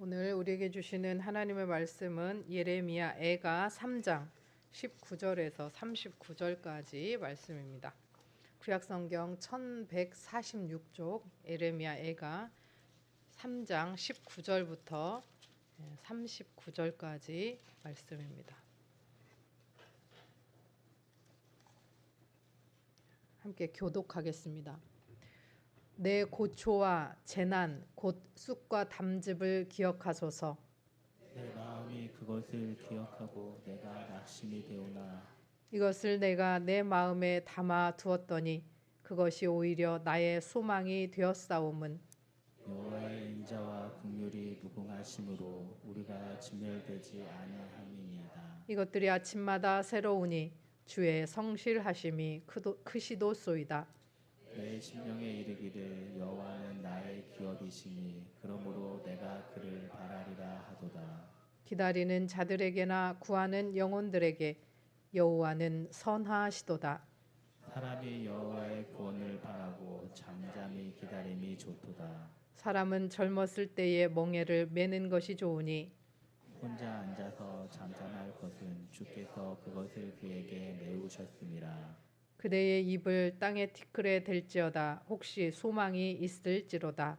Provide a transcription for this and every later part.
오늘 우리에게 주시는 하나님의 말씀은 예레미야 애가 3장 19절에서 39절까지 말씀입니다. 구약성경 1146쪽 예레미야 애가 3장 19절부터 39절까지 말씀입니다. 함께 교독하겠습니다. 내 고초와 재난 곧 쑥과 담즙을 기억하소서. 내 마음이 그것을 기억하고 내가 낙심이 되오나 이것을 내가 내 마음에 담아 두었더니 그것이 오히려 나의 소망이 되었사옴은 여호와의 인자와 긍휼이 무궁하심으로 우리가 진멸되지 아니함이니이다. 이것들이 아침마다 새로우니 주의 성실하심이 크시도소이다. 내 심령에 이르기를 여호와는 나의 기업이시니 그러므로 내가 그를 바라리라 하도다. 기다리는 자들에게나 구하는 영혼들에게 여호와는 선하시도다. 사람이 여호와의 구원을 바라고 잠잠히 기다림이 좋도다. 사람은 젊었을 때에 멍에를 매는 것이 좋으니 혼자 앉아서 잠잠할 것은 주께서 그것을 그에게 메우셨음이라. 그대의 입을 땅의 티끌에 댈지어다. 혹시 소망이 있을지로다.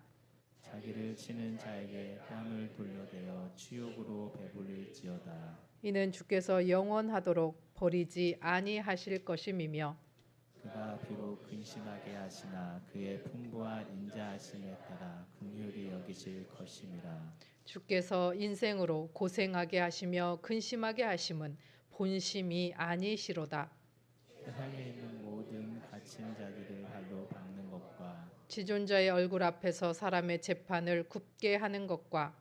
자기를 치는 자에게 뺨을 돌려대어 치욕으로 배불릴지어다. 이는 주께서 영원하도록 버리지 아니하실 것임이며 그가 비록 근심하게 하시나 그의 풍부한 인자하심에 따라 긍휼히 여기실 것임이라. 주께서 인생으로 고생하게 하시며 근심하게 하심은 본심이 아니시로다. 세상에 있는 모든 갇힌 자들을 발로 밟는 것과 지존자의 얼굴 앞에서 사람의 재판을 굽게 하는 것과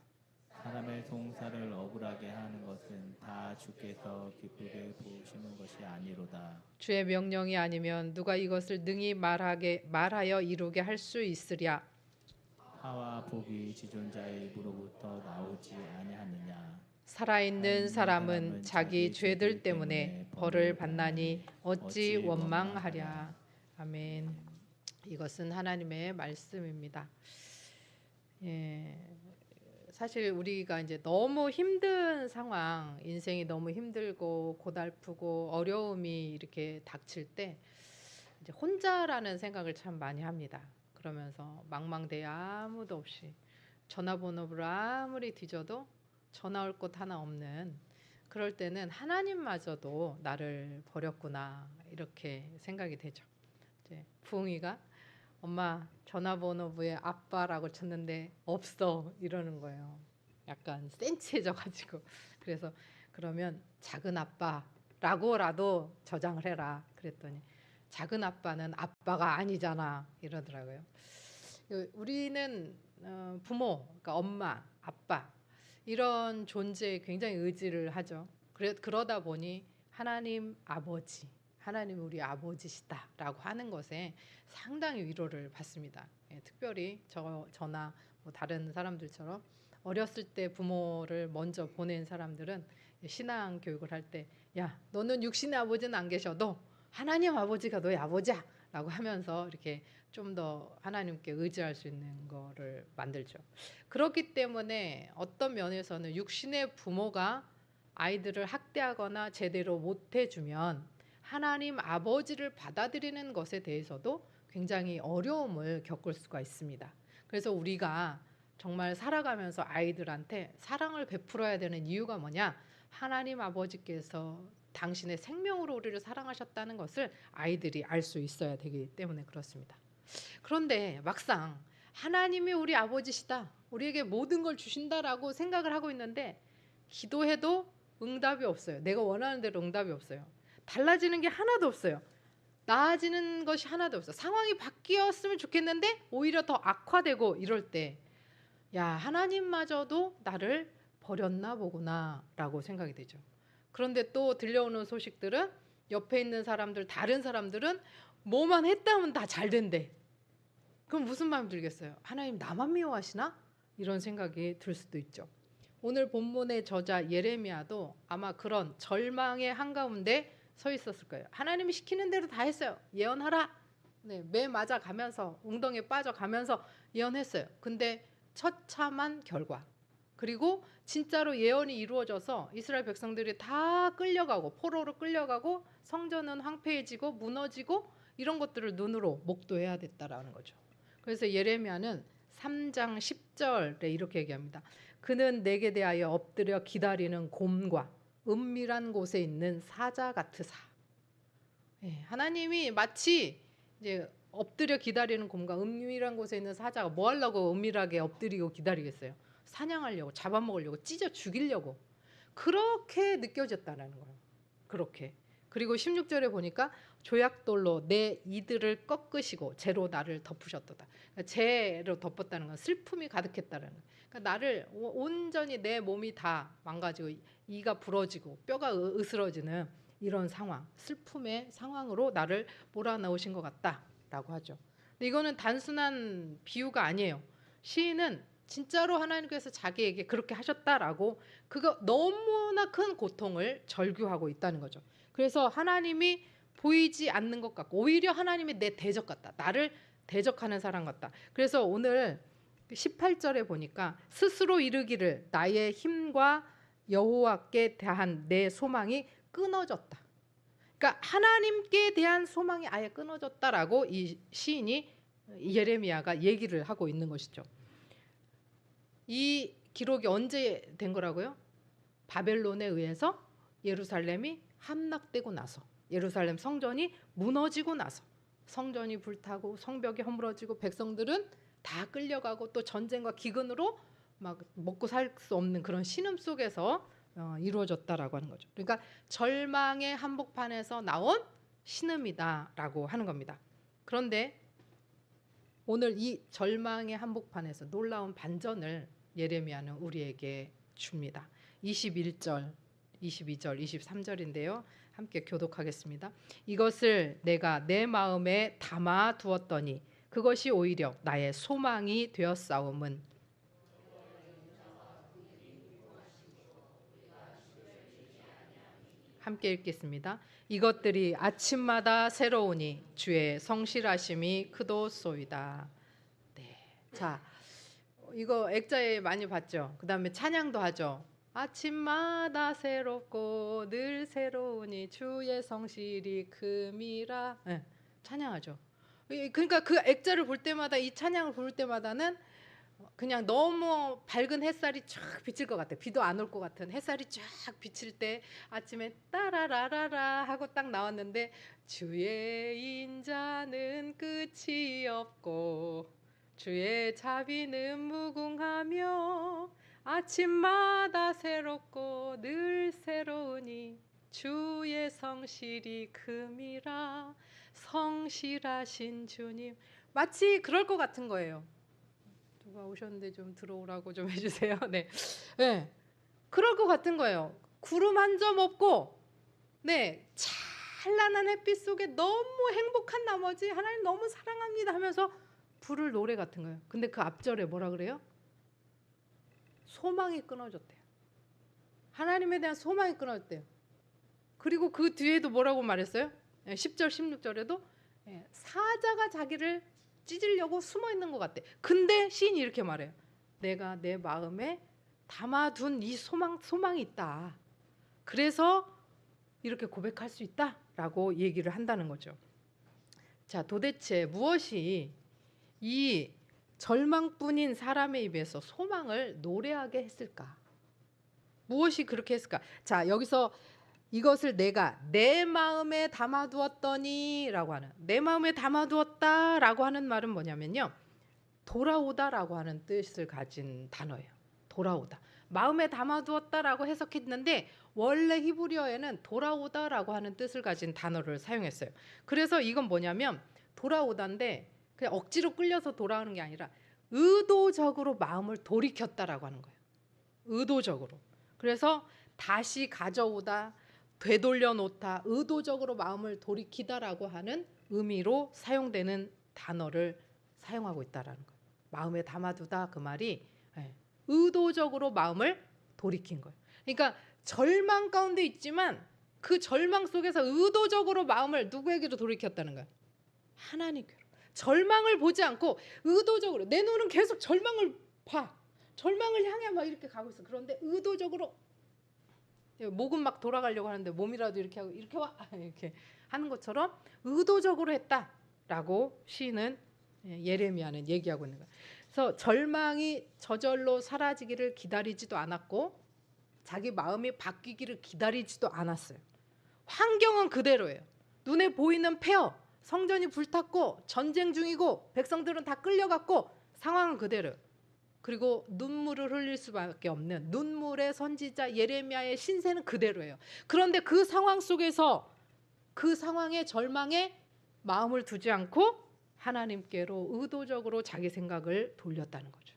사람의 송사를 억울하게 하는 것은 다 주께서 기쁘게 보시는 것이 아니로다. 주의 명령이 아니면 누가 이것을 능히 말하여 이루게 할 수 있으랴. 화와 복이 지존자의 입으로부터 나오지 아니하느냐. 살아있는 사람은 자기 죄들 때문에 벌을 받나니 어찌 원망하랴. 아멘. 이것은 하나님의 말씀입니다. 사실 우리가 이제 너무 힘든 상황, 인생이 너무 힘들고 고달프고 어려움이 이렇게 닥칠 때 이제 혼자라는 생각을 참 많이 합니다. 그러면서 망망대해 아무도 없이 전화번호를 아무리 뒤져도 전화 올 곳 하나 없는 그럴 때는 하나님마저도 나를 버렸구나 이렇게 생각이 되죠. 이제 부흥이가 엄마 전화번호부에 아빠라고 쳤는데 없어 이러는 거예요. 약간 센치해져 가지고 그래서 그러면 작은 아빠라고라도 저장을 해라 그랬더니 작은 아빠는 아빠가 아니잖아 이러더라고요. 우리는 부모, 그러니까 엄마, 아빠 이런 존재에 굉장히 의지를 하죠. 그러다 보니 하나님 아버지, 하나님 우리 아버지시다라고 하는 것에 상당히 위로를 받습니다. 특별히 저나 뭐 다른 사람들처럼 어렸을 때 부모를 먼저 보낸 사람들은 신앙 교육을 할 때, 야, 너는 육신의 아버지는 안 계셔도 하나님 아버지가 너의 아버지야 라고 하면서 이렇게 좀 더 하나님께 의지할 수 있는 거를 만들죠. 그렇기 때문에 어떤 면에서는 육신의 부모가 아이들을 학대하거나 제대로 못 해주면 하나님 아버지를 받아들이는 것에 대해서도 굉장히 어려움을 겪을 수가 있습니다. 그래서 우리가 정말 살아가면서 아이들한테 사랑을 베풀어야 되는 이유가 뭐냐? 하나님 아버지께서 당신의 생명으로 우리를 사랑하셨다는 것을 아이들이 알 수 있어야 되기 때문에 그렇습니다. 그런데 막상 하나님이 우리 아버지시다, 우리에게 모든 걸 주신다라고 생각을 하고 있는데 기도해도 응답이 없어요. 내가 원하는 대로 응답이 없어요. 달라지는 게 하나도 없어요. 나아지는 것이 하나도 없어요. 상황이 바뀌었으면 좋겠는데 오히려 더 악화되고 이럴 때, 야, 하나님마저도 나를 버렸나 보구나 라고 생각이 되죠. 그런데 또 들려오는 소식들은 옆에 있는 사람들, 다른 사람들은 뭐만 했다면 다 잘 된대. 그럼 무슨 마음 들겠어요? 하나님 나만 미워하시나? 이런 생각이 들 수도 있죠. 오늘 본문의 저자 예레미야도 아마 그런 절망의 한가운데 서 있었을 거예요. 하나님이 시키는 대로 다 했어요. 예언하라. 네, 매 맞아 가면서 웅덩이에 빠져 가면서 예언했어요. 근데 처참한 결과, 그리고 진짜로 예언이 이루어져서 이스라엘 백성들이 다 끌려가고 포로로 끌려가고 성전은 황폐해지고 무너지고 이런 것들을 눈으로 목도해야 됐다라는 거죠. 그래서 예레미야는 3장 10절에 이렇게 얘기합니다. 그는 내게 대하여 엎드려 기다리는 곰과 은밀한 곳에 있는 사자 같으사. 하나님이 마치 이제 엎드려 기다리는 곰과 은밀한 곳에 있는 사자가 뭐 하려고 은밀하게 엎드리고 기다리겠어요? 사냥하려고, 잡아먹으려고, 찢어 죽이려고. 그렇게 느껴졌다는 거예요. 그렇게. 그리고 16절에 보니까 조약돌로 내 이들을 꺾으시고 재로 나를 덮으셨도다. 그러니까 재로 덮었다는 건 슬픔이 가득했다는 거예요. 그러니까 나를 온전히 내 몸이 다 망가지고 이가 부러지고 뼈가 으스러지는 이런 상황, 슬픔의 상황으로 나를 몰아넣으신 것 같다라고 하죠. 근데 이거는 단순한 비유가 아니에요. 시인은 진짜로 하나님께서 자기에게 그렇게 하셨다라고 그거 너무나 큰 고통을 절규하고 있다는 거죠. 그래서 하나님이 보이지 않는 것 같고 오히려 하나님이 내 대적 같다. 나를 대적하는 사람 같다. 그래서 오늘 18절에 보니까 스스로 이르기를 나의 힘과 여호와께 대한 내 소망이 끊어졌다. 그러니까 하나님께 대한 소망이 아예 끊어졌다라고 이 시인이 예레미야가 얘기를 하고 있는 것이죠. 이 기록이 언제 된 거라고요? 바벨론에 의해서 예루살렘이 함락되고 나서, 예루살렘 성전이 무너지고 나서, 성전이 불타고 성벽이 허물어지고 백성들은 다 끌려가고 또 전쟁과 기근으로 막 먹고 살 수 없는 그런 신음 속에서 이루어졌다라고 하는 거죠. 그러니까 절망의 한복판에서 나온 신음이다라고 하는 겁니다. 그런데 오늘 이 절망의 한복판에서 놀라운 반전을 예레미야는 우리에게 줍니다. 21절, 22절, 23절인데요. 함께 교독하겠습니다. 이것을 내가 내 마음에 담아 두었더니 그것이 오히려 나의 소망이 되었사옴은 함께 읽겠습니다. 이것들이 아침마다 새로우니 주의 성실하심이 크도소이다. 네, 자, 이거 액자에 많이 봤죠. 그 다음에 찬양도 하죠. 아침마다 새롭고 늘 새로우니 주의 성실이 큼이라. 네, 찬양하죠. 그러니까 그 액자를 볼 때마다 이 찬양을 부를 때마다는 그냥 너무 밝은 햇살이 쫙 비칠 것 같아. 비도 안 올 것 같은 햇살이 쫙 비칠 때 아침에 따라라라라 하고 딱 나왔는데 주의 인자는 끝이 없고 주의 자비는 무궁하며 아침마다 새롭고 늘 새로우니 주의 성실이 큼이라. 성실하신 주님. 마치 그럴 것 같은 거예요. 누가 오셨는데 좀 들어오라고 좀 해주세요. 네, 네, 그럴 것 같은 거예요. 구름 한 점 없고, 네, 찬란한 햇빛 속에 너무 행복한 나머지 하나님 너무 사랑합니다 하면서 부를 노래 같은 거예요. 근데 그 앞절에 뭐라 그래요? 소망이 끊어졌대요. 하나님에 대한 소망이 끊어졌대요. 그리고 그 뒤에도 뭐라고 말했어요? 10절, 16절에도 사자가 자기를 찢으려고 숨어 있는 것 같대. 근데 시인이 이렇게 말해요. 내가 내 마음에 담아둔 이 소망이 있다. 그래서 이렇게 고백할 수 있다라고 얘기를 한다는 거죠. 자, 도대체 무엇이 이 절망뿐인 사람의 입에서 소망을 노래하게 했을까? 무엇이 그렇게 했을까? 자, 여기서 이것을 내가 내 마음에 담아두었더니 라고 하는, 내 마음에 담아두었다라고 하는 말은 뭐냐면요, 돌아오다라고 하는 뜻을 가진 단어예요. 돌아오다. 마음에 담아두었다라고 해석했는데 원래 히브리어에는 돌아오다라고 하는 뜻을 가진 단어를 사용했어요. 그래서 이건 뭐냐면 돌아오다인데 그냥 억지로 끌려서 돌아오는 게 아니라 의도적으로 마음을 돌이켰다라고 하는 거예요. 의도적으로. 그래서 다시 가져오다, 되돌려 놓다, 의도적으로 마음을 돌이키다라고 하는 의미로 사용되는 단어를 사용하고 있다라는 거예요. 마음에 담아두다, 그 말이 의도적으로 마음을 돌이킨 거예요. 그러니까 절망 가운데 있지만 그 절망 속에서 의도적으로 마음을 누구에게로 돌이켰다는 거예요? 하나님께로. 절망을 보지 않고 의도적으로, 내 눈은 계속 절망을 봐. 절망을 향해 막 이렇게 가고 있어. 그런데 의도적으로 목은 막 돌아가려고 하는데 몸이라도 이렇게 하고 이렇게 와 이렇게 하는 것처럼 의도적으로 했다라고 시인은 예레미야는 얘기하고 있는 거예요. 그래서 절망이 저절로 사라지기를 기다리지도 않았고 자기 마음이 바뀌기를 기다리지도 않았어요. 환경은 그대로예요. 눈에 보이는 폐허, 성전이 불탔고 전쟁 중이고 백성들은 다 끌려갔고 상황은 그대로예요. 그리고 눈물을 흘릴 수밖에 없는 눈물의 선지자 예레미야의 신세는 그대로예요. 그런데 그 상황 속에서 그 상황의 절망에 마음을 두지 않고 하나님께로 의도적으로 자기 생각을 돌렸다는 거죠.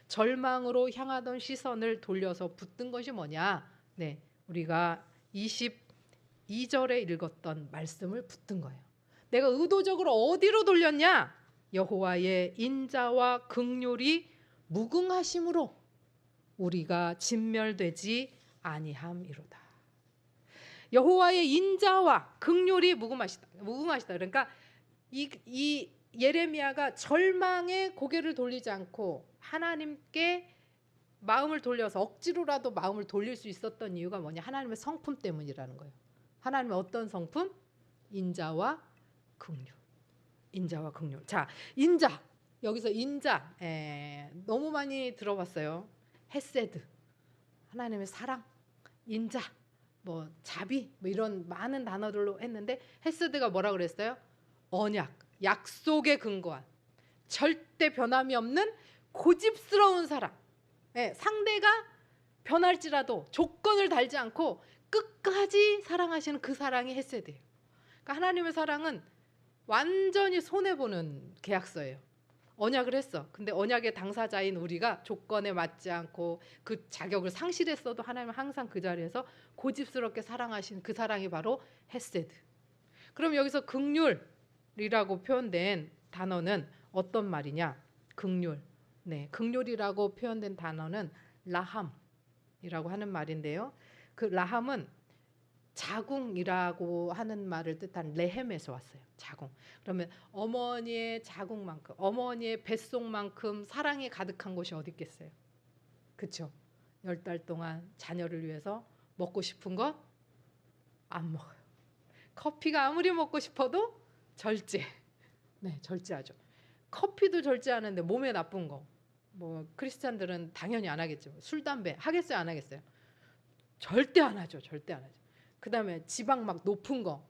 절망으로 향하던 시선을 돌려서 붙든 것이 뭐냐? 네, 우리가 22절에 읽었던 말씀을 붙든 거예요. 내가 의도적으로 어디로 돌렸냐? 여호와의 인자와 긍휼이 무궁하심으로 우리가 진멸되지 아니함이로다. 여호와의 인자와 긍휼이 무궁하시다. 그러니까 이 예레미야가 절망에 고개를 돌리지 않고 하나님께 마음을 돌려서 억지로라도 마음을 돌릴 수 있었던 이유가 뭐냐? 하나님의 성품 때문이라는 거예요. 하나님의 어떤 성품? 인자와 긍휼. 인자와 긍휼. 자, 인자. 여기서 인자 너무 많이 들어봤어요. 헤세드, 하나님의 사랑, 인자, 뭐 자비, 뭐 이런 많은 단어들로 했는데 헤세드가 뭐라 그랬어요? 언약, 약속에 근거한 절대 변함이 없는 고집스러운 사랑. 상대가 변할지라도 조건을 달지 않고 끝까지 사랑하시는 그 사랑이 헤세드예요. 그러니까 하나님의 사랑은 완전히 손해보는 계약서예요. 언약을 했어. 근데 언약의 당사자인 우리가 조건에 맞지 않고 그 자격을 상실했어도 하나님은 항상 그 자리에서 고집스럽게 사랑하신 그 사랑이 바로 헤세드. 그럼 여기서 긍휼이라고 표현된 단어는 어떤 말이냐? 긍휼. 네, 긍휼이라고 표현된 단어는 라함이라고 하는 말인데요. 그 라함은 자궁이라고 하는 말을 뜻한 레헴에서 왔어요. 자궁. 그러면 어머니의 자궁만큼, 어머니의 뱃속만큼 사랑이 가득한 곳이 어디 있겠어요? 그렇죠? 10달 동안 자녀를 위해서 먹고 싶은 거 안 먹어요. 커피가 아무리 먹고 싶어도 절제. 네, 절제하죠. 커피도 절제하는데 몸에 나쁜 거. 뭐 크리스찬들은 당연히 안 하겠죠. 술, 담배 하겠어요, 안 하겠어요? 절대 안 하죠. 절대 안 하죠. 그다음에 지방 막 높은 거,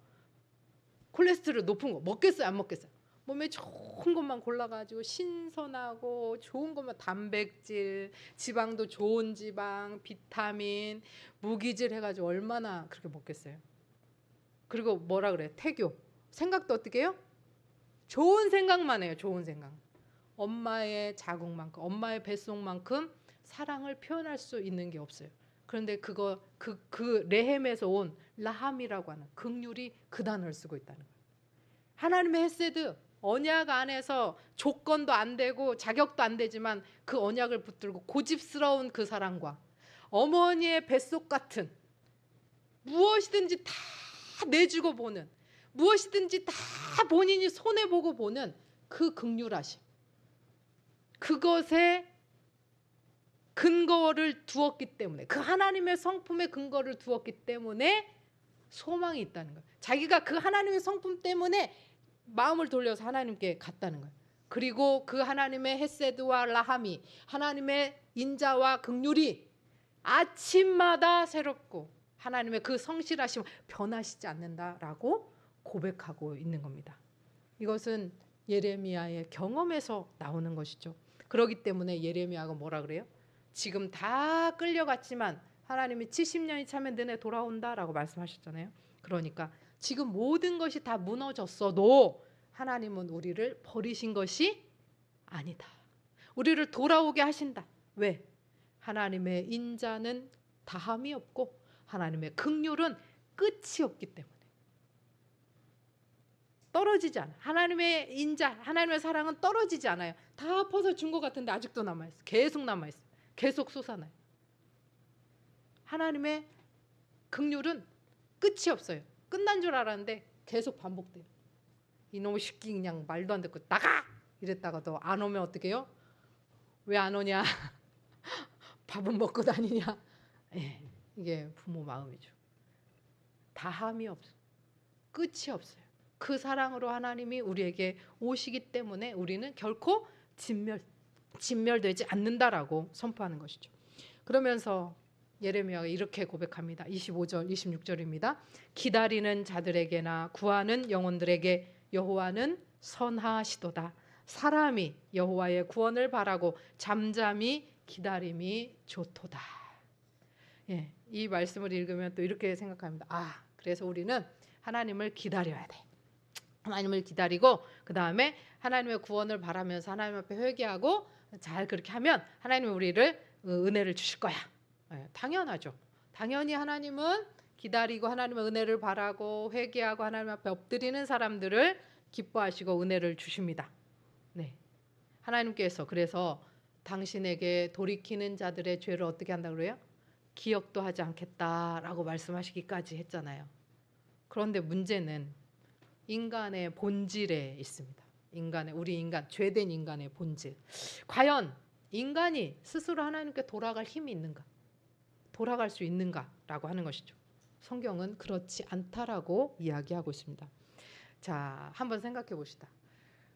콜레스테롤 높은 거 먹겠어요, 안 먹겠어요? 몸에 좋은 것만 골라가지고 신선하고 좋은 것만, 단백질, 지방도 좋은 지방, 비타민, 무기질 해가지고 얼마나 그렇게 먹겠어요? 그리고 뭐라 그래? 태교. 생각도 어떻게 해요? 좋은 생각만 해요. 좋은 생각. 엄마의 자궁만큼, 엄마의 뱃속만큼 사랑을 표현할 수 있는 게 없어요. 그런데 그 레헴에서 온 라함이라고 하는 긍휼이 그 단어를 쓰고 있다는 거예요. 하나님의 헤세드, 언약 안에서 조건도 안 되고 자격도 안 되지만 그 언약을 붙들고 고집스러운 그 사랑과 어머니의 뱃속 같은 무엇이든지 다 내주고 보는, 무엇이든지 다 본인이 손해보고 보는 그 긍휼하심, 그것에 근거를 두었기 때문에, 그 하나님의 성품의 근거를 두었기 때문에 소망이 있다는 거예요. 자기가 그 하나님의 성품 때문에 마음을 돌려서 하나님께 갔다는 거예요. 그리고 그 하나님의 헤세드와 라함이, 하나님의 인자와 긍휼이 아침마다 새롭고 하나님의 그 성실하심 변하시지 않는다라고 고백하고 있는 겁니다. 이것은 예레미야의 경험에서 나오는 것이죠. 그렇기 때문에 예레미야가 뭐라 그래요? 지금 다 끌려갔지만 하나님이 70년이 차면 너네 돌아온다라고 말씀하셨잖아요. 그러니까 지금 모든 것이 다 무너졌어도 하나님은 우리를 버리신 것이 아니다. 우리를 돌아오게 하신다. 왜? 하나님의 인자는 다함이 없고 하나님의 긍휼은 끝이 없기 때문에. 떨어지지 않아. 하나님의 인자, 하나님의 사랑은 떨어지지 않아요. 다 퍼서 준 것 같은데 아직도 남아있어. 계속 남아있어. 계속 솟아나요. 하나님의 긍휼은 끝이 없어요. 끝난 줄 알았는데 계속 반복돼요. 이놈의 새끼 그냥 말도 안 듣고 나가! 이랬다가도 안 오면 어떻게 해요? 왜 안 오냐? 밥은 먹고 다니냐? 예, 이게 부모 마음이죠. 다함이 없어. 끝이 없어요. 그 사랑으로 하나님이 우리에게 오시기 때문에 우리는 결코 진멸되지 않는다라고 선포하는 것이죠. 그러면서 예레미야가 이렇게 고백합니다. 25절, 26절입니다. 기다리는 자들에게나 구하는 영혼들에게 여호와는 선하시도다. 사람이 여호와의 구원을 바라고 잠잠히 기다림이 좋도다. 예, 이 말씀을 읽으면 또 이렇게 생각합니다. 아, 그래서 우리는 하나님을 기다려야 돼. 하나님을 기다리고 그 다음에 하나님의 구원을 바라면서 하나님 앞에 회개하고 잘 그렇게 하면 하나님이 우리를 은혜를 주실 거야. 예, 당연하죠. 당연히 하나님은 기다리고 하나님의 은혜를 바라고 회개하고 하나님 앞에 엎드리는 사람들을 기뻐하시고 은혜를 주십니다. 네, 하나님께서 그래서 당신에게 돌이키는 자들의 죄를 어떻게 한다고 그래요? 기억도 하지 않겠다라고 말씀하시기까지 했잖아요. 그런데 문제는 인간의 본질에 있습니다. 우리 인간, 죄된 인간의 본질. 과연 인간이 스스로 하나님께 돌아갈 힘이 있는가? 돌아갈 수 있는가라고 하는 것이죠. 성경은 그렇지 않다라고 이야기하고 있습니다. 자, 한번 생각해 봅시다.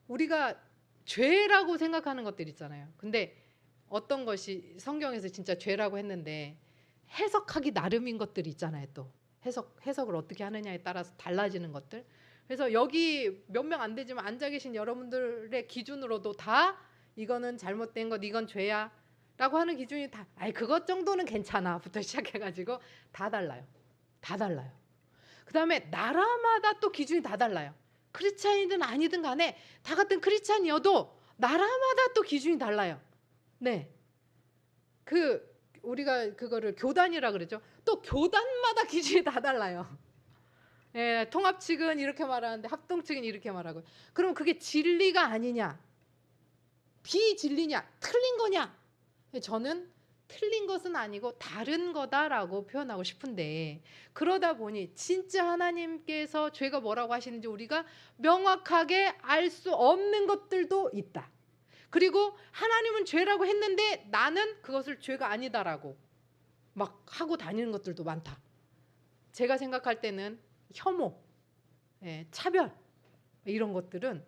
우리가 죄라고 생각하는 것들 있잖아요. 근데 어떤 것이 성경에서 진짜 죄라고 했는데 해석하기 나름인 것들이 있잖아요. 또 해석을 어떻게 하느냐에 따라서 달라지는 것들. 그래서 여기 몇 명 안 되지만 앉아 계신 여러분들의 기준으로도 다 이거는 잘못된 것, 이건 죄야 라고 하는 기준이 다 그것 정도는 괜찮아 부터 시작해가지고 다 달라요. 다 달라요. 그 다음에 나라마다 또 기준이 다 달라요. 크리스찬이든 아니든 간에 다 같은 크리스찬이어도 나라마다 또 기준이 달라요. 네, 우리가 그거를 교단이라 그러죠. 또 교단마다 기준이 다 달라요. 예, 통합 측은 이렇게 말하는데 합동 측은 이렇게 말하고. 그럼 그게 진리가 아니냐? 비진리냐? 틀린 거냐? 저는 틀린 것은 아니고 다른 거다라고 표현하고 싶은데, 그러다 보니 진짜 하나님께서 죄가 뭐라고 하시는지 우리가 명확하게 알 수 없는 것들도 있다. 그리고 하나님은 죄라고 했는데 나는 그것을 죄가 아니다라고 막 하고 다니는 것들도 많다. 제가 생각할 때는 혐오, 차별 이런 것들은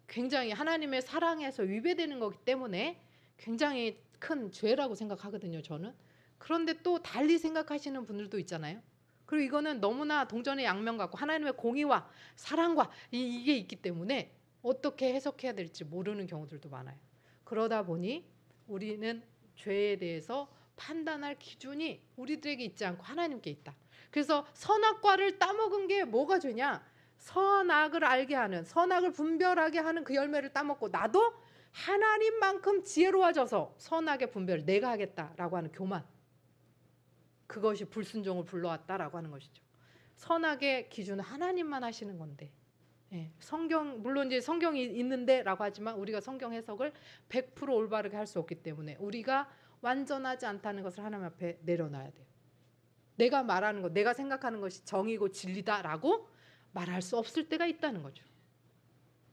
굉장히 하나님의 사랑에서 위배되는 거기 때문에 굉장히 큰 죄라고 생각하거든요, 저는. 그런데 또 달리 생각하시는 분들도 있잖아요. 그리고 이거는 너무나 동전의 양면 같고 하나님의 공의와 사랑과 이게 있기 때문에 어떻게 해석해야 될지 모르는 경우들도 많아요. 그러다 보니 우리는 죄에 대해서 판단할 기준이 우리들에게 있지 않고 하나님께 있다. 그래서 선악과를 따먹은 게 뭐가 죄냐? 선악을 알게 하는, 선악을 분별하게 하는 그 열매를 따먹고 나도 하나님만큼 지혜로워져서 선악의 분별을 내가 하겠다라고 하는 교만, 그것이 불순종을 불러왔다라고 하는 것이죠. 선악의 기준은 하나님만 하시는 건데, 성경, 물론 이제 성경이 있는데라고 하지만 우리가 성경 해석을 100% 올바르게 할 수 없기 때문에 우리가 완전하지 않다는 것을 하나님 앞에 내려놔야 돼요. 내가 말하는 것, 내가 생각하는 것이 정의고 진리다라고 말할 수 없을 때가 있다는 거죠.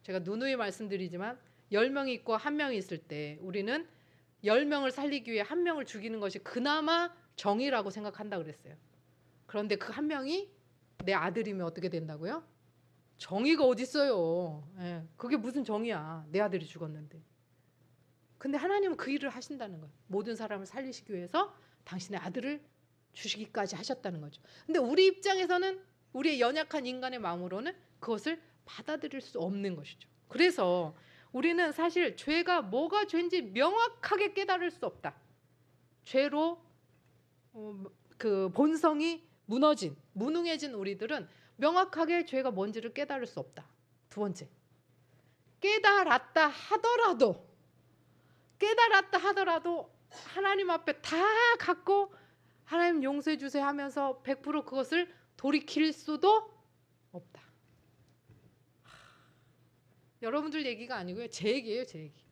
제가 누누이 말씀드리지만 10명이 있고 1명이 있을 때 우리는 10명을 살리기 위해 1명을 죽이는 것이 그나마 정의라고 생각한다 그랬어요. 그런데 그 1명이 내 아들이면 어떻게 된다고요? 정의가 어디 있어요? 그게 무슨 정의야? 내 아들이 죽었는데. 근데 하나님은 그 일을 하신다는 거예요. 모든 사람을 살리시기 위해서 당신의 아들을 주시기까지 하셨다는 거죠. 근데 우리 입장에서는, 우리의 연약한 인간의 마음으로는 그것을 받아들일 수 없는 것이죠. 그래서 우리는 사실 죄가 뭐가 죄인지 명확하게 깨달을 수 없다. 죄로 그 본성이 무능해진 우리들은 명확하게 죄가 뭔지를 깨달을 수 없다. 두 번째, 깨달았다 하더라도 하나님 앞에 다 갖고 하나님 용서해 주세요 하면서 100% 그것을 돌이킬 수도 없다. 여러분들 얘기가 아니고요, 제 얘기예요, 제 얘기.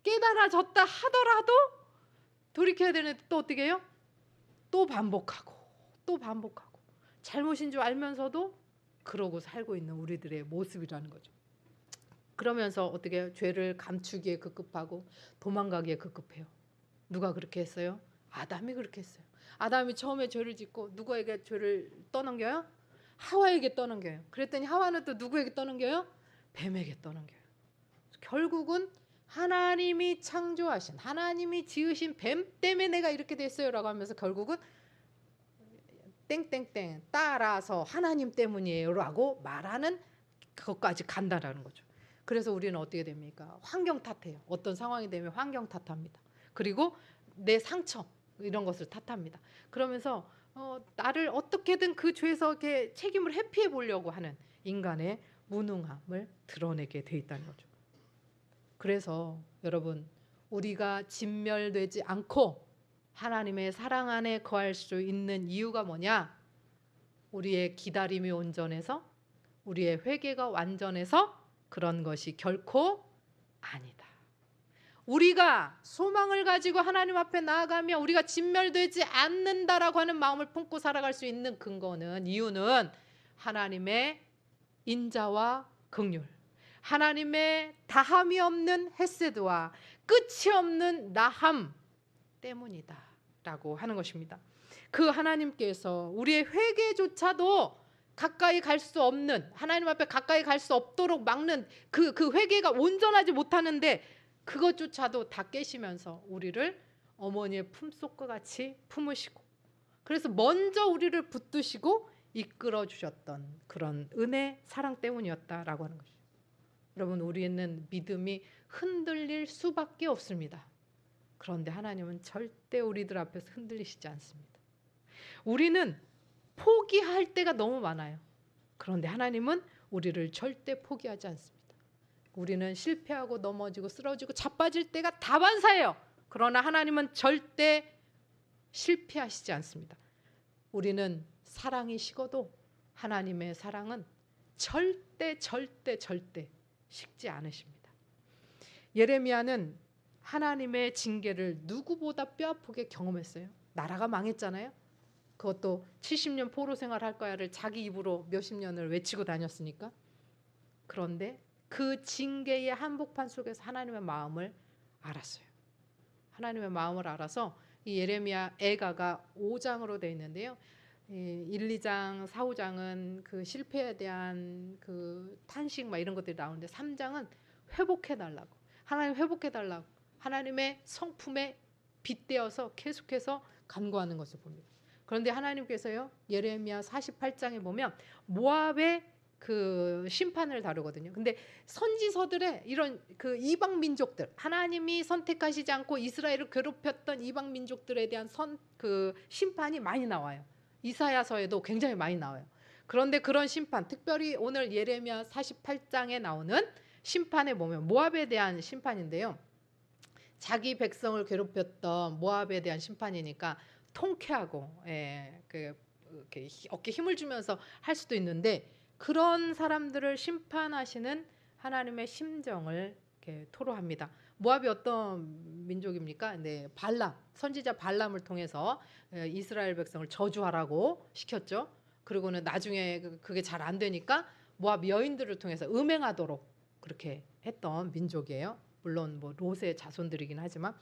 깨달아졌다 하더라도 돌이켜야 되는데 또 어떻게 해요? 또 반복하고 잘못인 줄 알면서도 그러고 살고 있는 우리들의 모습이라는 거죠. 그러면서 어떻게 해요? 죄를 감추기에 급급하고 도망가기에 급급해요. 누가 그렇게 했어요? 아담이 그렇게 했어요. 아담이 처음에 죄를 짓고 누구에게 죄를 떠넘겨요? 하와에게 떠넘겨요. 그랬더니 하와는 또 누구에게 떠넘겨요? 뱀에게 떠넘겨요. 결국은 하나님이 창조하신, 하나님이 지으신 뱀 때문에 내가 이렇게 됐어요라고 하면서 결국은 땡땡땡 따라서 하나님 때문이에요라고 말하는 그것까지 간다라는 거죠. 그래서 우리는 어떻게 됩니까? 환경 탓해요. 어떤 상황이 되면 환경 탓합니다. 그리고 내 상처 이런 것을 탓합니다. 그러면서 나를 어떻게든 그 죄에서 이렇게 책임을 회피해 보려고 하는 인간의 무능함을 드러내게 돼 있다는 거죠. 그래서 여러분, 우리가 진멸되지 않고 하나님의 사랑 안에 거할 수 있는 이유가 뭐냐? 우리의 기다림이 온전해서, 우리의 회개가 완전해서 그런 것이 결코 아니다. 우리가 소망을 가지고 하나님 앞에 나아가며 우리가 진멸되지 않는다라고 하는 마음을 품고 살아갈 수 있는 근거는, 이유는 하나님의 인자와 긍휼, 하나님의 다함이 없는 헤세드와 끝이 없는 나함 때문이다 라고 하는 것입니다. 그 하나님께서 우리의 회개조차도 가까이 갈 수 없는, 하나님 앞에 가까이 갈 수 없도록 막는 그 회개가 온전하지 못하는데 그것조차도 다 깨시면서 우리를 어머니의 품속과 같이 품으시고, 그래서 먼저 우리를 붙드시고 이끌어 주셨던 그런 은혜, 사랑 때문이었다라고 하는 것이죠. 여러분, 우리는 믿음이 흔들릴 수밖에 없습니다. 그런데 하나님은 절대 우리들 앞에서 흔들리시지 않습니다. 우리는 포기할 때가 너무 많아요. 그런데 하나님은 우리를 절대 포기하지 않습니다. 우리는 실패하고 넘어지고 쓰러지고 자빠질 때가 다반사예요. 그러나 하나님은 절대 실패하시지 않습니다. 우리는 사랑이 식어도 하나님의 사랑은 절대 식지 않으십니다. 예레미야는 하나님의 징계를 누구보다 뼈아프게 경험했어요. 나라가 망했잖아요. 그것도 70년 포로 생활할 거야를 자기 입으로 몇십 년을 외치고 다녔으니까. 그런데 그 징계의 한복판 속에서 하나님의 마음을 알았어요. 하나님의 마음을 알아서 이 예레미야 애가가 5장으로 되어 있는데요. 1, 2장, 4, 5장은 그 실패에 대한 그 탄식 막 이런 것들이 나오는데 3장은 회복해달라고, 하나님 회복해달라고 하나님의 성품에 빗대어서 계속해서 간구하는 것을 봅니다. 그런데 하나님께서요, 예레미야 48장에 보면 모압의 그 심판을 다루거든요. 근데 선지서들의 이런 그 이방 민족들, 하나님이 선택하시지 않고 이스라엘을 괴롭혔던 이방 민족들에 대한 그 심판이 많이 나와요. 이사야서에도 굉장히 많이 나와요. 그런데 그런 심판, 특별히 오늘 예레미야 48장에 나오는 심판에 보면 모압에 대한 심판인데요. 자기 백성을 괴롭혔던 모압에 대한 심판이니까 통쾌하고, 이렇게 어깨 힘을 주면서 할 수도 있는데, 그런 사람들을 심판하시는 하나님의 심정을 이렇게 토로합니다. 모압이 어떤 민족입니까? 네, 발람, 선지자 발람을 통해서 이스라엘 백성을 저주하라고 시켰죠. 그리고는 나중에 그게 잘 안 되니까 모압 여인들을 통해서 음행하도록 그렇게 했던 민족이에요. 물론 뭐 롯의 자손들이긴 하지만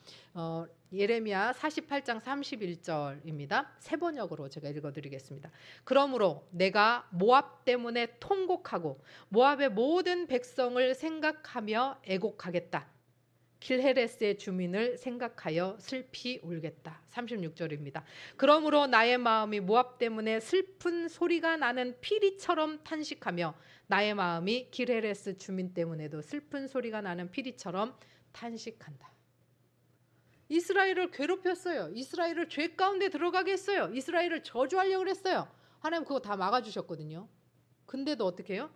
예레미야 48장 31절입니다. 세 번역으로 제가 읽어드리겠습니다. 그러므로 내가 모압 때문에 통곡하고 모압의 모든 백성을 생각하며 애곡하겠다. 길헤레스의 주민을 생각하여 슬피 울겠다. 36절입니다. 그러므로 나의 마음이 모압 때문에 슬픈 소리가 나는 피리처럼 탄식하며 나의 마음이 길헤레스 주민 때문에도 슬픈 소리가 나는 피리처럼 탄식한다. 이스라엘을 괴롭혔어요. 이스라엘을 죄 가운데 들어가게 했어요. 이스라엘을 저주하려고 그랬어요. 하나님 그거 다 막아주셨거든요. 근데도 어떻게 해요?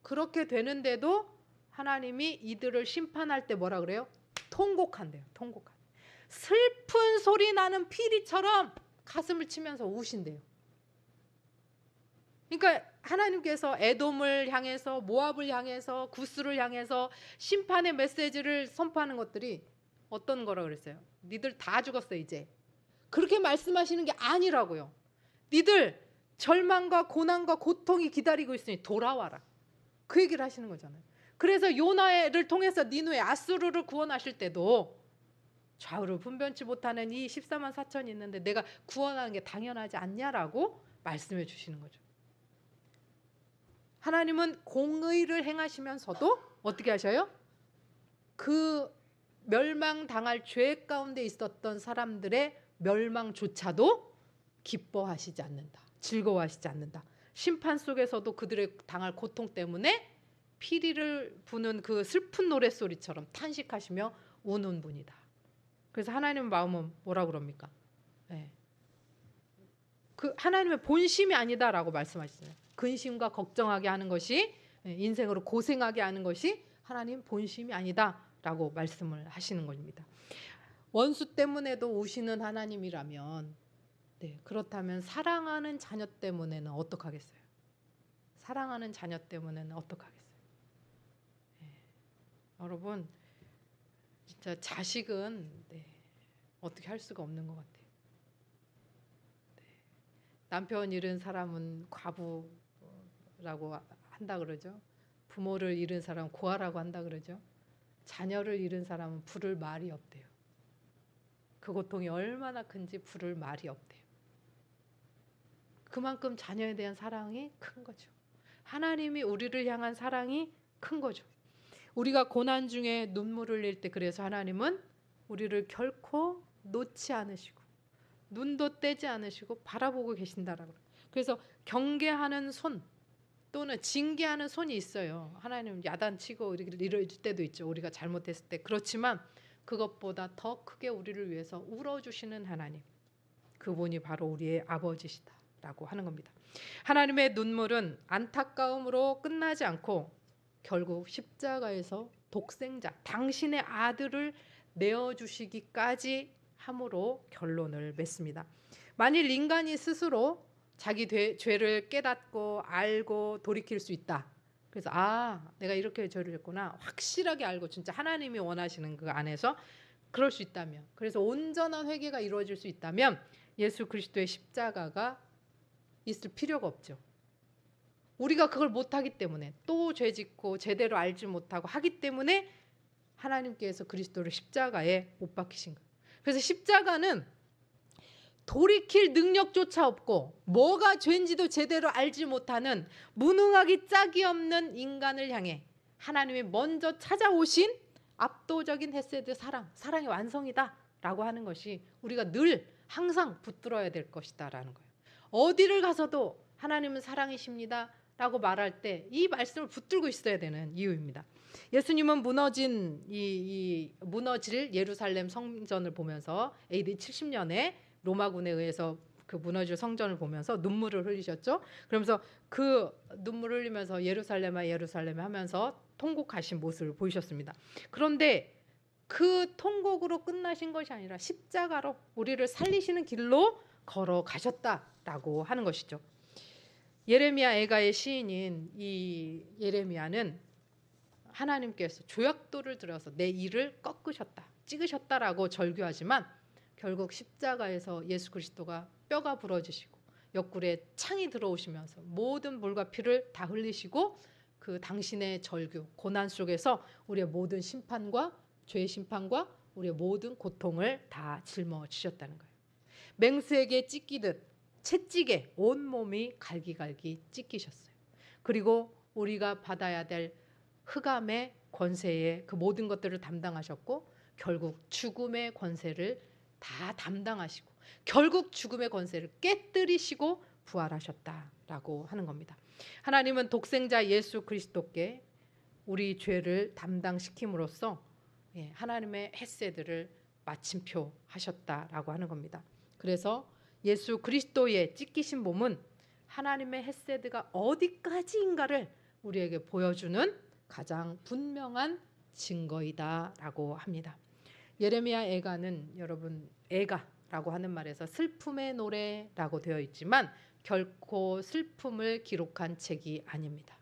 그렇게 되는데도 하나님이 이들을 심판할 때 뭐라 그래요? 통곡한대요. 통곡한. 슬픈 소리 나는 피리처럼 가슴을 치면서 우신대요. 그러니까 하나님께서 에돔을 향해서, 모압을 향해서, 구스를 향해서 심판의 메시지를 선포하는 것들이 어떤 거라 그랬어요? 니들 다 죽었어 이제. 그렇게 말씀하시는 게 아니라고요. 니들 절망과 고난과 고통이 기다리고 있으니 돌아와라. 그 얘기를 하시는 거잖아요. 그래서 요나를 통해서 니누에 아수르를 구원하실 때도 좌우를 분변치 못하는 이 14만 4천이 있는데 내가 구원하는 게 당연하지 않냐라고 말씀해 주시는 거죠. 하나님은 공의를 행하시면서도 어떻게 하셔요? 그 멸망당할 죄 가운데 있었던 사람들의 멸망조차도 기뻐하시지 않는다. 즐거워하시지 않는다. 심판 속에서도 그들의 당할 고통 때문에 피리를 부는 그 슬픈 노랫소리처럼 탄식하시며 우는 분이다. 그래서 하나님의 마음은 뭐라 그럽니까? 네. 그 하나님의 본심이 아니다라고 말씀하시잖아요. 근심과 걱정하게 하는 것이, 인생으로 고생하게 하는 것이 하나님 본심이 아니다라고 말씀을 하시는 겁니다. 원수 때문에도 우시는 하나님이라면, 네, 그렇다면 사랑하는 자녀 때문에는 어떡하겠어요? 사랑하는 자녀 때문에는 어떡하겠어요? 여러분, 진짜 자식은 어떻게 할 수가 없는 것 같아요. 남편 잃은 사람은 과부라고 한다 그러죠. 부모를 잃은 사람은 고아라고 한다 그러죠. 자녀를 잃은 사람은 부를 말이 없대요. 그 고통이 얼마나 큰지 부를 말이 없대요. 그만큼 자녀에 대한 사랑이 큰 거죠. 하나님이 우리를 향한 사랑이 큰 거죠. 우리가 고난 중에 눈물을 흘릴 때 그래서 하나님은 우리를 결코 놓지 않으시고 눈도 떼지 않으시고 바라보고 계신다라고. 그래서 경계하는 손 또는 징계하는 손이 있어요. 하나님 야단치고 이럴 때도 있죠. 우리가 잘못했을 때. 그렇지만 그것보다 더 크게 우리를 위해서 울어주시는 하나님, 그분이 바로 우리의 아버지시다라고 하는 겁니다. 하나님의 눈물은 안타까움으로 끝나지 않고 결국 십자가에서 독생자, 당신의 아들을 내어주시기까지 함으로 결론을 맺습니다. 만일 인간이 스스로 자기 죄를 깨닫고 알고 돌이킬 수 있다. 그래서 내가 이렇게 죄를 했구나. 확실하게 알고 진짜 하나님이 원하시는 그 안에서 그럴 수 있다면, 그래서 온전한 회개가 이루어질 수 있다면 예수 그리스도의 십자가가 있을 필요가 없죠. 우리가 그걸 못하기 때문에, 또 죄짓고 제대로 알지 못하고 하기 때문에 하나님께서 그리스도를 십자가에 못 박히신 거예요. 그래서 십자가는 돌이킬 능력조차 없고 뭐가 죄인지도 제대로 알지 못하는 무능하기 짝이 없는 인간을 향해 하나님이 먼저 찾아오신 압도적인 헤세드 사랑의 완성이다 라고 하는 것이 우리가 늘 항상 붙들어야 될 것이다 라는 거예요. 어디를 가서도 하나님은 사랑이십니다 라고 말할 때 이 말씀을 붙들고 있어야 되는 이유입니다. 예수님은 무너질 예루살렘 성전을 보면서 AD 70년에 로마군에 의해서 그 무너질 성전을 보면서 눈물을 흘리셨죠. 그러면서 그 눈물을 흘리면서 예루살렘아 예루살렘 하면서 통곡하신 모습을 보이셨습니다. 그런데 그 통곡으로 끝나신 것이 아니라 십자가로 우리를 살리시는 길로 걸어가셨다라고 하는 것이죠. 예레미야 애가의 시인인 이 예레미야는 하나님께서 조약돌을 들어서 내 일을 꺾으셨다, 찍으셨다라고 절규하지만 결국 십자가에서 예수 그리스도가 뼈가 부러지시고 옆구리에 창이 들어오시면서 모든 물과 피를 다 흘리시고 그 당신의 절규, 고난 속에서 우리의 모든 심판과 죄의 심판과 우리의 모든 고통을 다 짊어지셨다는 거예요. 맹수에게 찢기듯 채찍에 온몸이 갈기갈기 찢기셨어요. 그리고 우리가 받아야 될 흑암의 권세에 그 모든 것들을 담당하셨고 결국 죽음의 권세를 다 담당하시고 결국 죽음의 권세를 깨뜨리시고 부활하셨다라고 하는 겁니다. 하나님은 독생자 예수 그리스도께 우리 죄를 담당시킴으로써 하나님의 헤세드를 마침표 하셨다라고 하는 겁니다. 그래서 예수 그리스도의 찢기신 몸은 하나님의 헤세드가 어디까지인가를 우리에게 보여주는 가장 분명한 증거이다라고 합니다. 예레미야 애가는 여러분 애가라고 하는 말에서 슬픔의 노래라고 되어 있지만 결코 슬픔을 기록한 책이 아닙니다.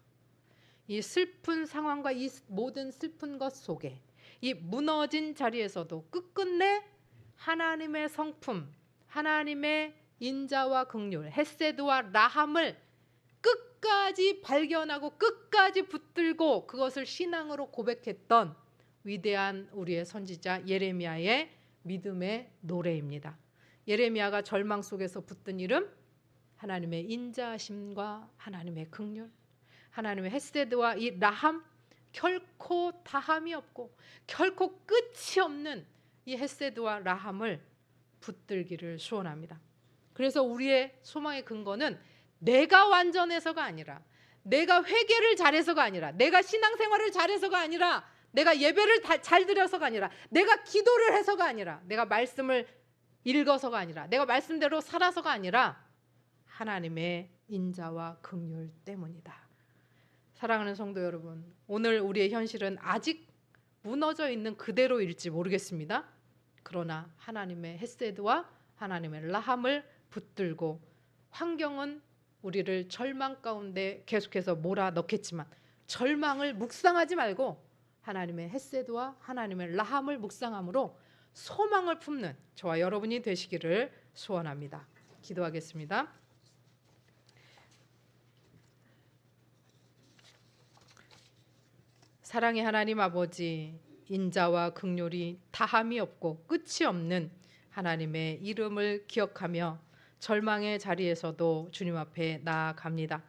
이 슬픈 상황과 이 모든 슬픈 것 속에 이 무너진 자리에서도 끝끝내 하나님의 성품, 하나님의 인자와 긍휼, 헤세드와 라함을 끝까지 발견하고 끝까지 붙들고 그것을 신앙으로 고백했던 위대한 우리의 선지자 예레미야의 믿음의 노래입니다. 예레미야가 절망 속에서 붙든 이름, 하나님의 인자하심과 하나님의 긍휼, 하나님의 헤세드와 이 라함, 결코 다함이 없고 결코 끝이 없는 이 헤세드와 라함을 붙들기를 소원합니다. 그래서 우리의 소망의 근거는 내가 완전해서가 아니라, 내가 회개를 잘해서가 아니라, 내가 신앙생활을 잘해서가 아니라, 내가 예배를 잘 드려서가 아니라, 내가 기도를 해서가 아니라, 내가 말씀을 읽어서가 아니라, 내가 말씀대로 살아서가 아니라 하나님의 인자와 긍휼 때문이다. 사랑하는 성도 여러분, 오늘 우리의 현실은 아직 무너져 있는 그대로일지 모르겠습니다. 그러나 하나님의 헤세드와 하나님의 라함을 붙들고, 환경은 우리를 절망 가운데 계속해서 몰아넣겠지만 절망을 묵상하지 말고 하나님의 헤세드와 하나님의 라함을 묵상함으로 소망을 품는 저와 여러분이 되시기를 소원합니다. 기도하겠습니다. 사랑의 하나님 아버지, 인자와 긍휼이 다함이 없고 끝이 없는 하나님의 이름을 기억하며 절망의 자리에서도 주님 앞에 나아갑니다.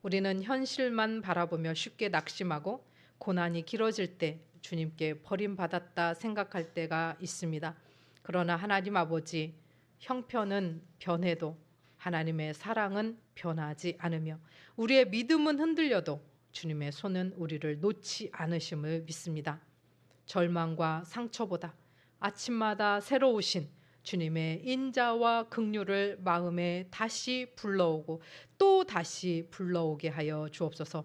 우리는 현실만 바라보며 쉽게 낙심하고 고난이 길어질 때 주님께 버림받았다 생각할 때가 있습니다. 그러나 하나님 아버지, 형편은 변해도 하나님의 사랑은 변하지 않으며 우리의 믿음은 흔들려도 주님의 손은 우리를 놓지 않으심을 믿습니다. 절망과 상처보다 아침마다 새로우신 주님의 인자와 긍휼을 마음에 다시 불러오고 또 다시 불러오게 하여 주옵소서.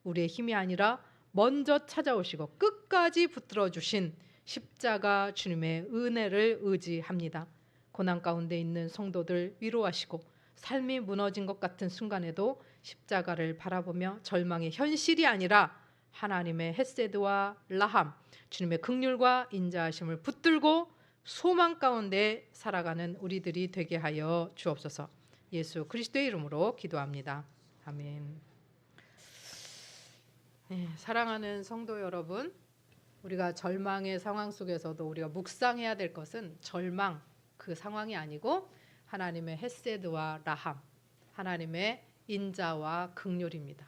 우리의 힘이 아니라 먼저 찾아오시고 끝까지 붙들어 주신 십자가 주님의 은혜를 의지합니다. 고난 가운데 있는 성도들 위로하시고 삶이 무너진 것 같은 순간에도 십자가를 바라보며 절망의 현실이 아니라 하나님의 헤세드와 라함, 주님의 긍휼과 인자하심을 붙들고 소망 가운데 살아가는 우리들이 되게 하여 주옵소서. 예수 그리스도의 이름으로 기도합니다. 아멘. 사랑하는 성도 여러분, 우리가 절망의 상황 속에서도 우리가 묵상해야 될 것은 절망 그 상황이 아니고 하나님의 헤세드와 라함, 하나님의 인자와 긍휼입니다.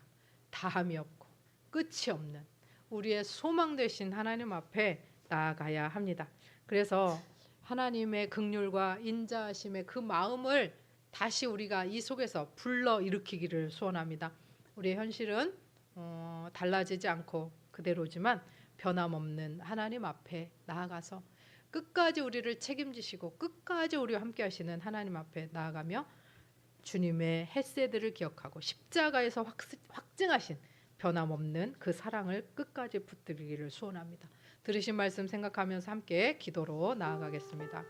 다함이 없고 끝이 없는 우리의 소망 되신 하나님 앞에 나아가야 합니다. 그래서 하나님의 긍휼과 인자하심의 그 마음을 다시 우리가 이 속에서 불러 일으키기를 소원합니다. 우리의 현실은 달라지지 않고 그대로지만 변함없는 하나님 앞에 나아가서 끝까지 우리를 책임지시고 끝까지 우리와 함께 하시는 하나님 앞에 나아가며 주님의 헤세드를 기억하고 십자가에서 확증하신 변함없는 그 사랑을 끝까지 붙들기를 소원합니다. 들으신 말씀 생각하면서 함께 기도로 나아가겠습니다.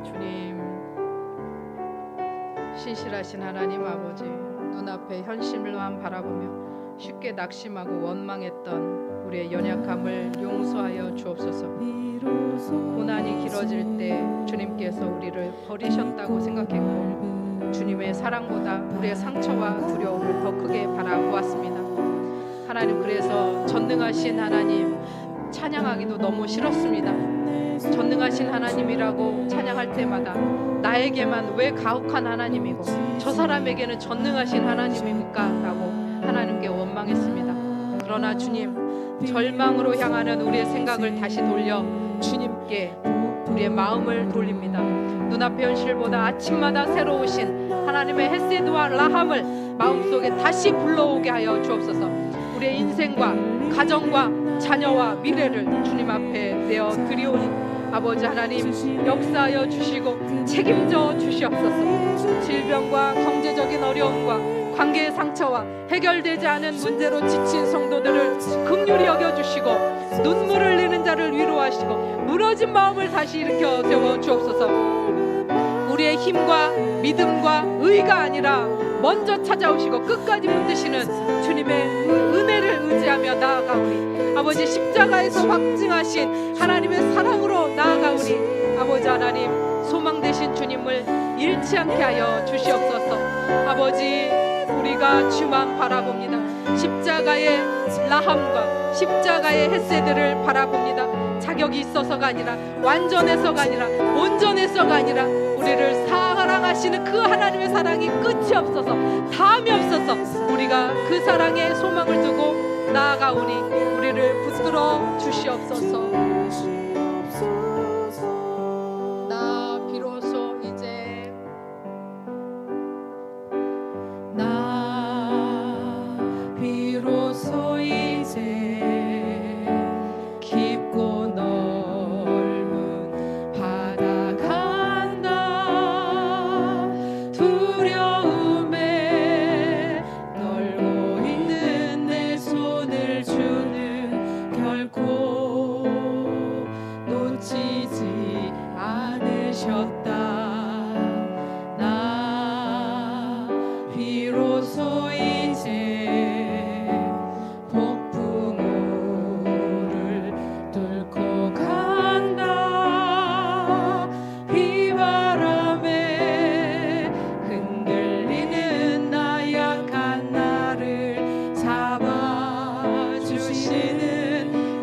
주님, 신실하신 하나님 아버지, 눈앞에 현실만 바라보며 쉽게 낙심하고 원망했던 우리의 연약함을 용서하여 주옵소서. 고난이 길어질 때 주님께서 우리를 버리셨다고 생각했고 주님의 사랑보다 우리의 상처와 두려움을 더 크게 바라보았습니다. 하나님, 그래서 전능하신 하나님 찬양하기도 너무 싫었습니다. 전능하신 하나님이라고 찬양할 때마다 나에게만 왜 가혹한 하나님이고 저 사람에게는 전능하신 하나님입니까? 라고 하나님께 원망했습니다. 그러나 주님, 절망으로 향하는 우리의 생각을 다시 돌려 주님께 우리의 마음을 돌립니다. 눈앞의 현실보다 아침마다 새로우신 하나님의 헤세드와 라함을 마음속에 다시 불러오게 하여 주옵소서. 우리의 인생과 가정과 자녀와 미래를 주님 앞에 내어 드리오니 아버지 하나님, 역사하여 주시고 책임져 주시옵소서. 질병과 경제적인 어려움과 관계의 상처와 해결되지 않은 문제로 지친 성도들을 긍휼히 여겨주시고 눈물을 흘리는 자를 위로하시고 무너진 마음을 다시 일으켜 세워 주옵소서. 우리의 힘과 믿음과 의가 아니라 먼저 찾아오시고 끝까지 붙드시는 주님의 은혜를 의지하며 나아가오니 아버지, 십자가에서 확증하신 하나님의 사랑으로 나아가오니 아버지 하나님, 소망 되신 주님을 잃지 않게 하여 주시옵소서. 아버지, 우리가 주만 바라봅니다. 십자가의 라함과 십자가의 헤세드를 바라봅니다. 자격이 있어서가 아니라, 완전해서가 아니라, 온전해서가 아니라 우리를 사랑하시는 그 하나님의 사랑이 끝이 없어서, 다음이 없어서 우리가 그 사랑에 소망을 두고 나아가오니 우리를 붙들어 주시옵소서. 나 비로소 이제 깊고 넓은 바다 간다. 두려움에 떨고 있는 내 손을 주는 결코 놓치지 않으셨다. 나 비로소 이제 폭풍우를 뚫고 간다. 비바람에 흔들리는 나약한 나를 잡아주시는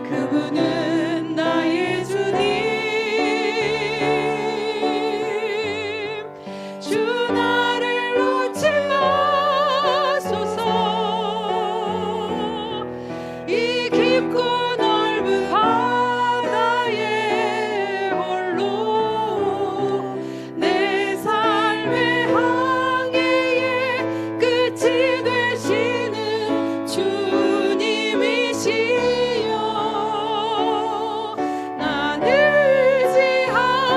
그분은 나의 주님. 주 나를 놓지 마소서. 이 깊고 넓은 바다에 홀로 내 삶의 항해의 끝이 되시는 주님이시여. 난 의지합니다.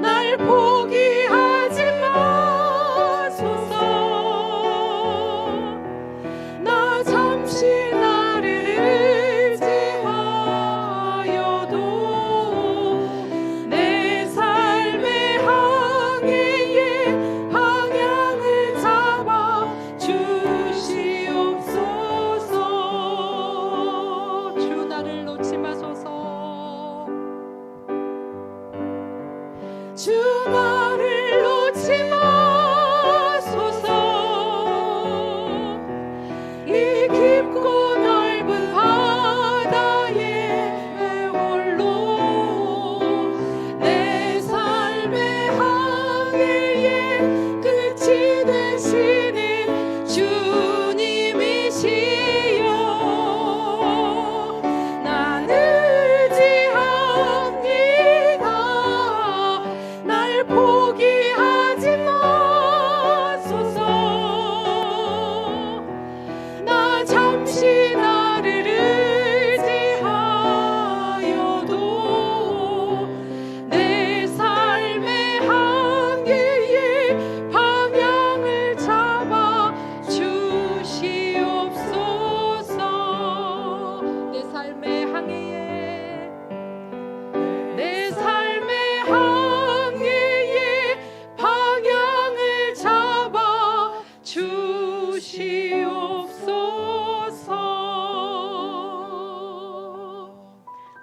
날 포기하지 마소서. 나 잠시 나를 의지하여도 내 삶의 항해의 방향을 잡아 주시옵소서. 주 나를 놓지 마소서. 주 나를 놓지 마소서. 이 깊고 넓은 바다에 홀로 내 삶의 항해의 끝이 되시는 주님이시여. 난 의지합니다. 날 포기하지 마소서. 나 잠시 나를 의지하여도 내 삶의 항해의 방향을 잡아 주시옵소서. 내 삶의 항해의 방향을 잡아 주시옵소서.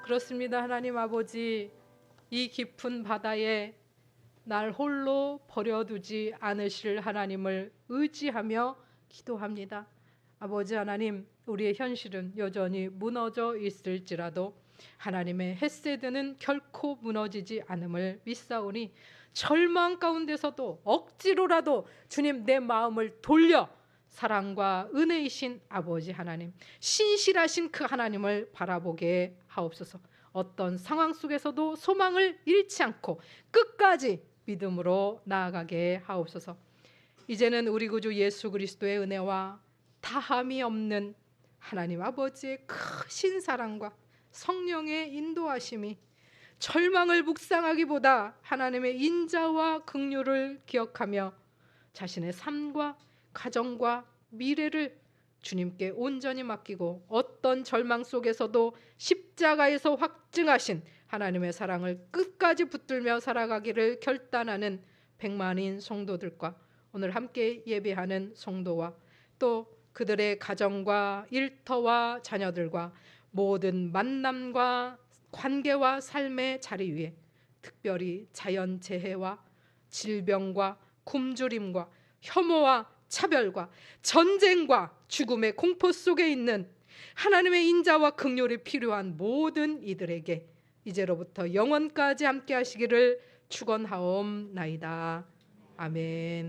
그렇습니다. 하나님 아버지, 이 깊은 바다에 날 홀로 버려두지 않으실 하나님을 의지하며 기도합니다. 아버지 하나님, 우리의 현실은 여전히 무너져 있을지라도 하나님의 헤세드는 결코 무너지지 않음을 믿사오니 절망 가운데서도 억지로라도 주님 내 마음을 돌려 사랑과 은혜이신 아버지 하나님, 신실하신 그 하나님을 바라보게 하옵소서. 어떤 상황 속에서도 소망을 잃지 않고 끝까지 믿음으로 나아가게 하옵소서. 이제는 우리 구주 예수 그리스도의 은혜와 다함이 없는 하나님 아버지의 크신 사랑과 성령의 인도하심이 절망을 묵상하기보다 하나님의 인자와 긍휼을 기억하며 자신의 삶과 가정과 미래를 주님께 온전히 맡기고 어떤 절망 속에서도 십자가에서 확증하신 하나님의 사랑을 끝까지 붙들며 살아가기를 결단하는 백만인 성도들과 오늘 함께 예배하는 성도와 또 그들의 가정과 일터와 자녀들과 모든 만남과 관계와 삶의 자리 위에 특별히 자연재해와 질병과 굶주림과 혐오와 차별과 전쟁과 죽음의 공포 속에 있는 하나님의 인자와 긍휼이 필요한 모든 이들에게 이제로부터 영원까지 함께 하시기를 축원하옵나이다. 아멘.